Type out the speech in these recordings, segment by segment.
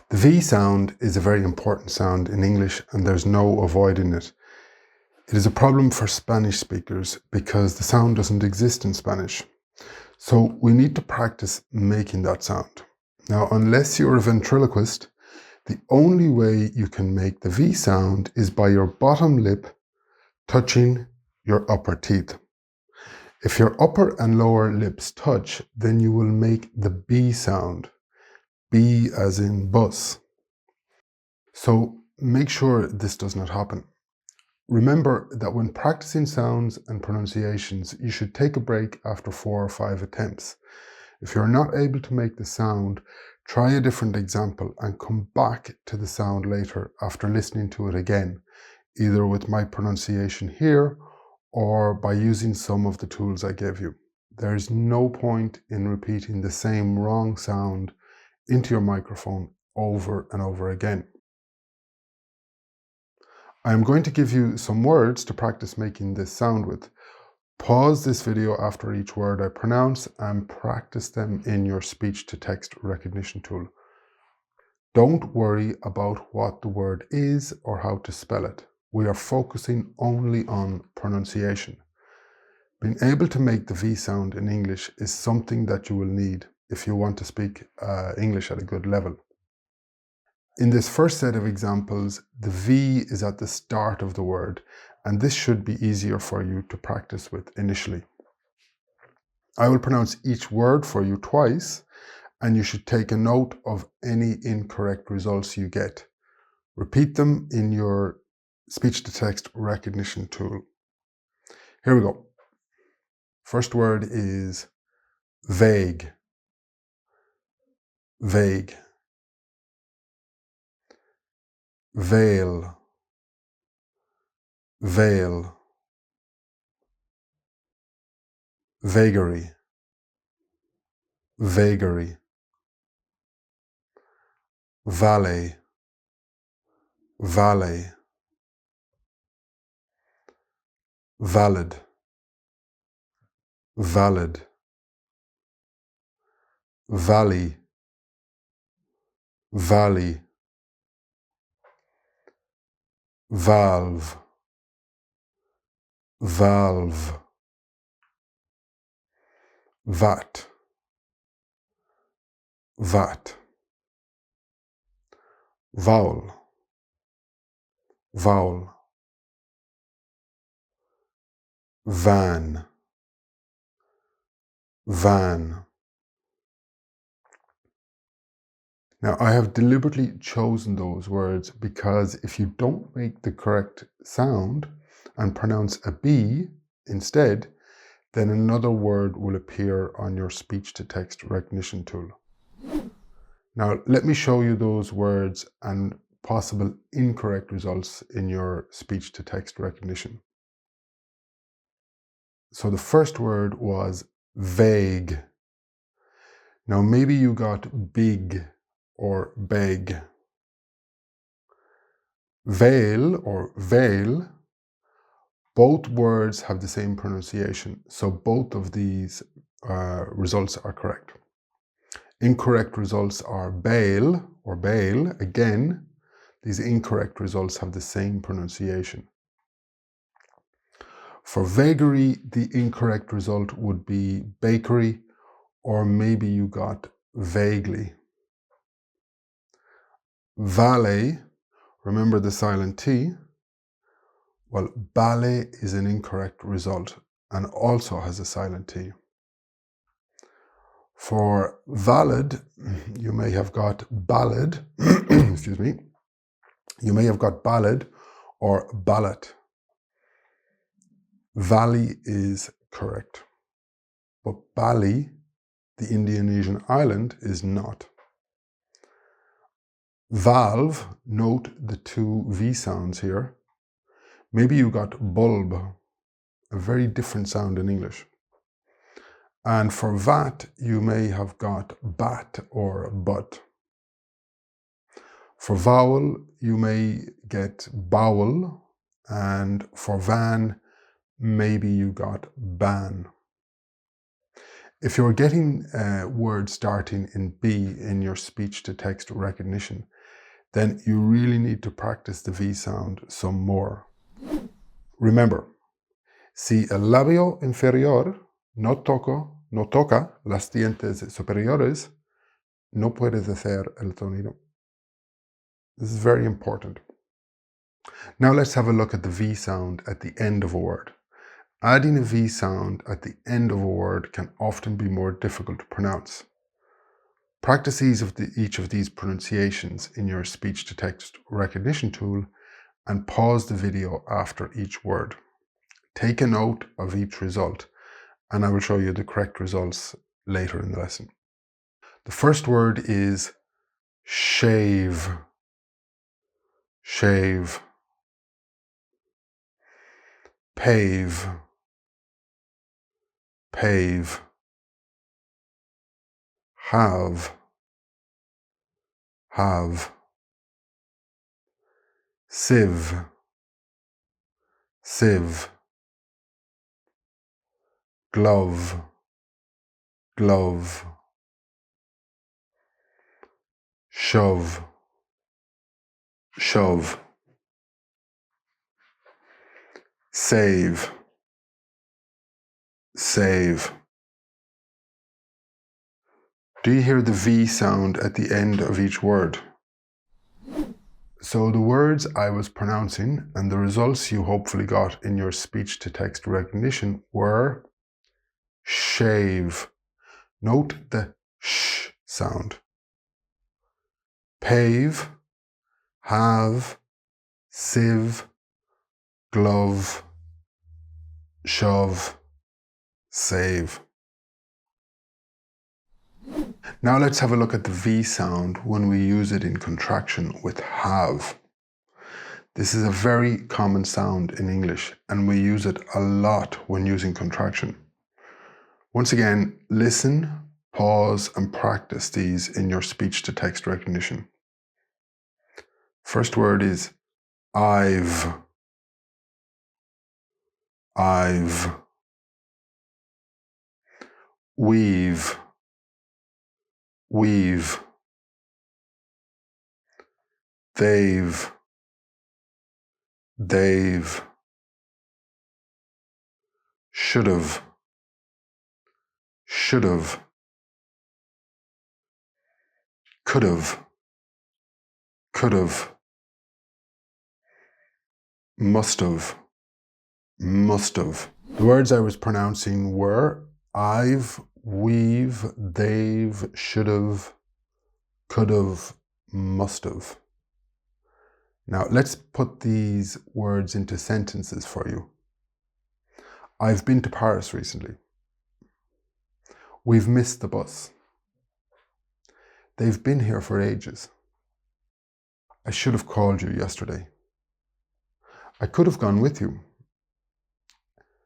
The V sound is a very important sound in English and there's no avoiding it. It is a problem for Spanish speakers because the sound doesn't exist in Spanish. So we need to practice making that sound. Now, unless you're a ventriloquist, the only way you can make the V sound is by your bottom lip touching your upper teeth. If your upper and lower lips touch, then you will make the B sound. B as in bus. So make sure this does not happen. Remember that when practicing sounds and pronunciations, you should take a break after 4 or 5 attempts. If you're not able to make the sound, try a different example and come back to the sound later after listening to it again, either with my pronunciation here or by using some of the tools I gave you. There is no point in repeating the same wrong sound into your microphone over and over again. I'm going to give you some words to practice making this sound with. Pause this video after each word I pronounce and practice them in your speech-to-text recognition tool. Don't worry about what the word is or how to spell it. We are focusing only on pronunciation. Being able to make the V sound in English is something that you will need if you want to speak English at a good level. In this first set of examples, the V is at the start of the word, and this should be easier for you to practice with initially. I will pronounce each word for you twice, and you should take a note of any incorrect results you get. Repeat them in your speech-to-text recognition tool. Here we go. First word is vague. Vague. Veil. Veil. Vagary. Vagary. Valet. Valet. Valid. Valid. Valley. Valley. Valve. Valve. Vat. Vat. Vowel. Vowel. Van. Van. Now, I have deliberately chosen those words because if you don't make the correct sound and pronounce a B instead, then another word will appear on your speech-to-text recognition tool. Now, let me show you those words and possible incorrect results in your speech-to-text recognition. So the first word was vague. Now, maybe you got big or beg. Veil or veil, both words have the same pronunciation, so both of these results are correct. Incorrect results are bail or bail. Again, these incorrect results have the same pronunciation. For vagary, the incorrect result would be bakery, or maybe you got vaguely. Valet, remember the silent T? Well, ballet is an incorrect result and also has a silent T. For valid, you may have got ballad, excuse me, you may have got ballad or ballot. Valley is correct, but Bali, the Indonesian island, is not. Valve, note the two V sounds here. Maybe you got bulb, a very different sound in English. And for vat, you may have got bat or but. For vowel, you may get bowel, and for van, maybe you got ban. If you're getting words starting in B in your speech-to-text recognition, then you really need to practice the V sound some more. Remember, si el labio inferior no toca las dientes superiores, no puedes hacer el sonido. This is very important. Now let's have a look at the V sound at the end of a word. Adding a V sound at the end of a word can often be more difficult to pronounce. Practice each of these pronunciations in your speech-to-text recognition tool and pause the video after each word. Take a note of each result, and I will show you the correct results later in the lesson. The first word is shave. Shave. Pave. Pave. Have. Have. Sieve. Sieve. Glove. Glove. Shove. Shove. Save. Save. Do you hear the V sound at the end of each word? So the words I was pronouncing and the results you hopefully got in your speech-to-text recognition were shave. Note the sh sound. Pave, have, sieve, glove, shove, save. Now let's have a look at the V sound when we use it in contraction with have. This is a very common sound in English, and we use it a lot when using contraction. Once again, listen, pause, and practice these in your speech-to-text recognition. First word is I've. I've. We've. We've. They've. They've. Should've. Should've. Could've. Could've. Must've. Must've. The words I was pronouncing were I've, we've, they've, should've, could've, must've. Now let's put these words into sentences for you. I've been to Paris recently. We've missed the bus. They've been here for ages. I should have called you yesterday. I could have gone with you.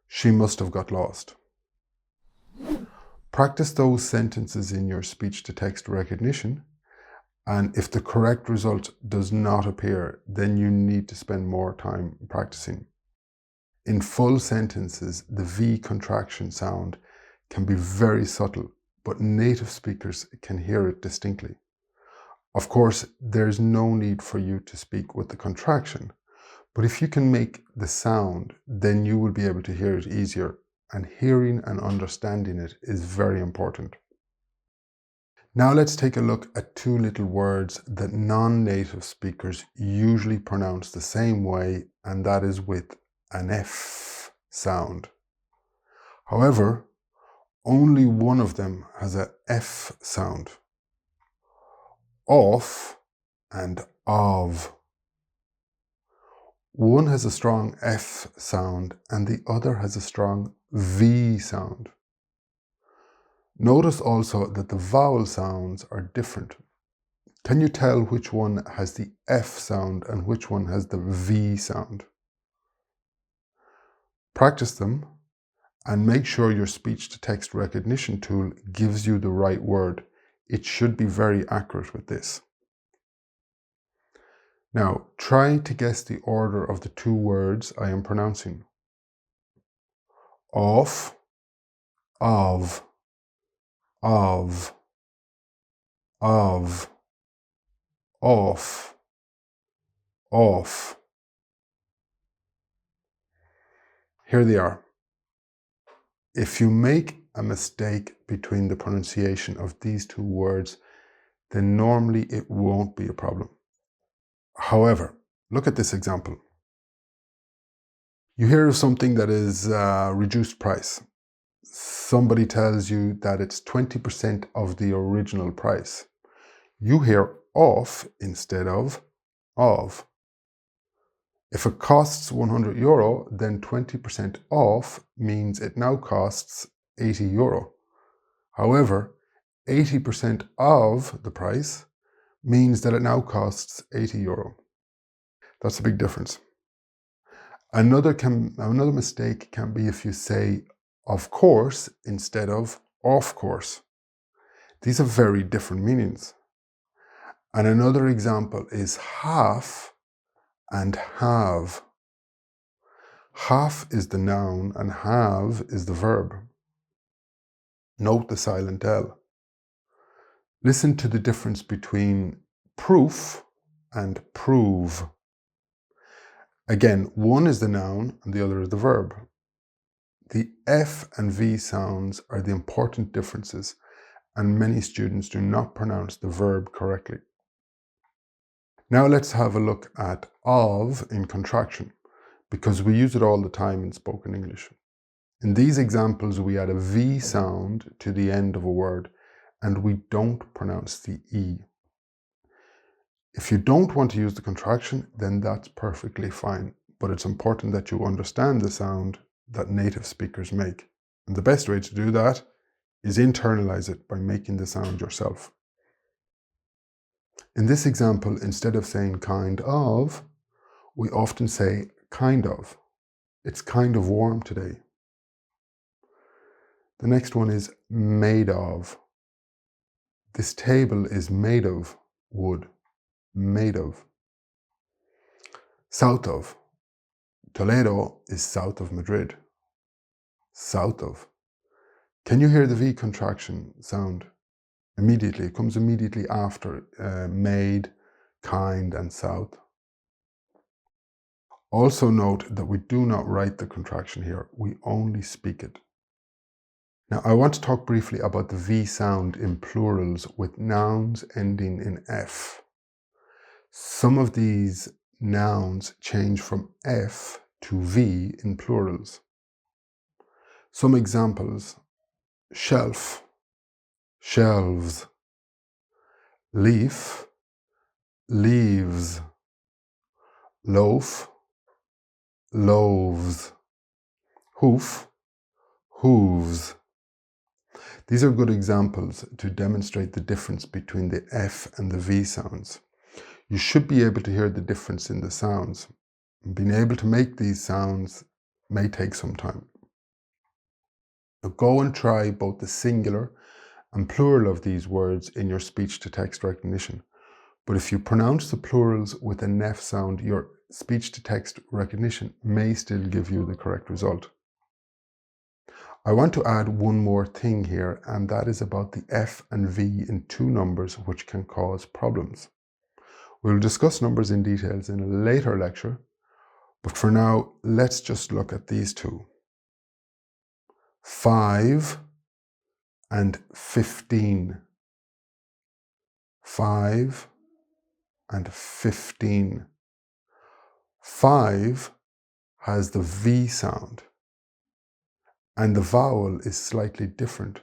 She must have got lost. Practice those sentences in your speech-to-text recognition, and if the correct result does not appear, then you need to spend more time practicing. In full sentences, the V contraction sound can be very subtle, but native speakers can hear it distinctly. Of course, there's no need for you to speak with the contraction, but if you can make the sound, then you will be able to hear it easier, and hearing and understanding it is very important. Now let's take a look at two little words that non-native speakers usually pronounce the same way, and that is with an F sound. However, only one of them has a F sound. Off and of. One has a strong F sound and the other has a strong V sound. Notice also that the vowel sounds are different. Can you tell which one has the F sound and which one has the V sound? Practice them and make sure your speech-to-text recognition tool gives you the right word. It should be very accurate with this. Now, try to guess the order of the two words I am pronouncing. Off, of. of, off, off. Here they are. If you make a mistake between the pronunciation of these two words, then normally it won't be a problem. However, look at this example. You hear of something that is reduced price. Somebody tells you that it's 20% of the original price. You hear off instead of. If it costs €100, then 20% off means it now costs €80. However, 80% of the price means that it now costs €80. That's a big difference. Another mistake can be if you say of course instead of course. These have very different meanings. And another example is half and have. Half is the noun and have is the verb. Note the silent L. Listen to the difference between proof and prove. Again, one is the noun and the other is the verb. The F and V sounds are the important differences, and many students do not pronounce the verb correctly. Now let's have a look at of in contraction, because we use it all the time in spoken English. In these examples, we add a V sound to the end of a word, and we don't pronounce the E. If you don't want to use the contraction, then that's perfectly fine, but it's important that you understand the sound that native speakers make. And the best way to do that is internalize it by making the sound yourself. In this example, instead of saying kind of, we often say kind of. It's kind of warm today. The next one is made of. This table is made of wood. Made of. South of. Toledo is south of Madrid. South of. Can you hear the V contraction sound? Immediately. It comes immediately after made, kind, and south. Also note that we do not write the contraction here. We only speak it. Now, I want to talk briefly about the V sound in plurals with nouns ending in F. Some of these nouns change from F to V in plurals. Some examples: shelf, shelves; leaf, leaves; loaf, loaves; hoof, hooves. These are good examples to demonstrate the difference between the F and the V sounds. You should be able to hear the difference in the sounds. Being able to make these sounds may take some time. Now go and try both the singular and plural of these words in your speech-to-text recognition. But if you pronounce the plurals with an F sound, your speech-to-text recognition may still give you the correct result. I want to add one more thing here, and that is about the F and V in two numbers which can cause problems. We'll discuss numbers in details in a later lecture, but for now, let's just look at these two. 5 and 15. 5 and 15. 5 has the V sound, and the vowel is slightly different.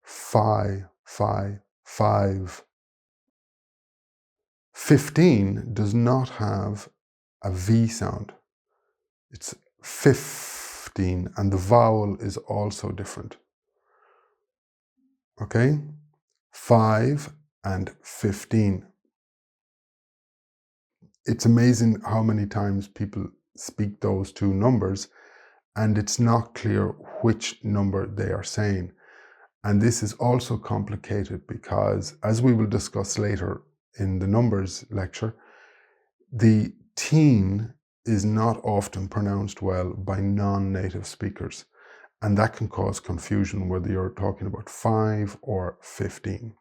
Fi, fi, 5. 15 does not have a V sound. It's 15, and the vowel is also different. Okay? 5 and 15. It's amazing how many times people speak those two numbers, and it's not clear which number they are saying. And this is also complicated because, as we will discuss later in the numbers lecture, the teen is not often pronounced well by non-native speakers. and that can cause confusion whether you're talking about 5 or 15.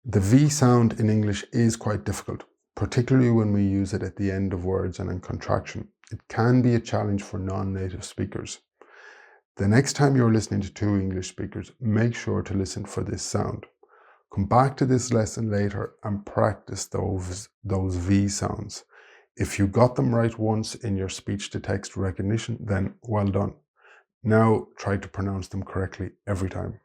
The V sound in English is quite difficult, particularly when we use it at the end of words and in contraction. It can be a challenge for non-native speakers. The next time you're listening to two English speakers, make sure to listen for this sound. Come back to this lesson later and practice those V sounds. If you got them right once in your speech-to-text recognition, then well done. Now try to pronounce them correctly every time.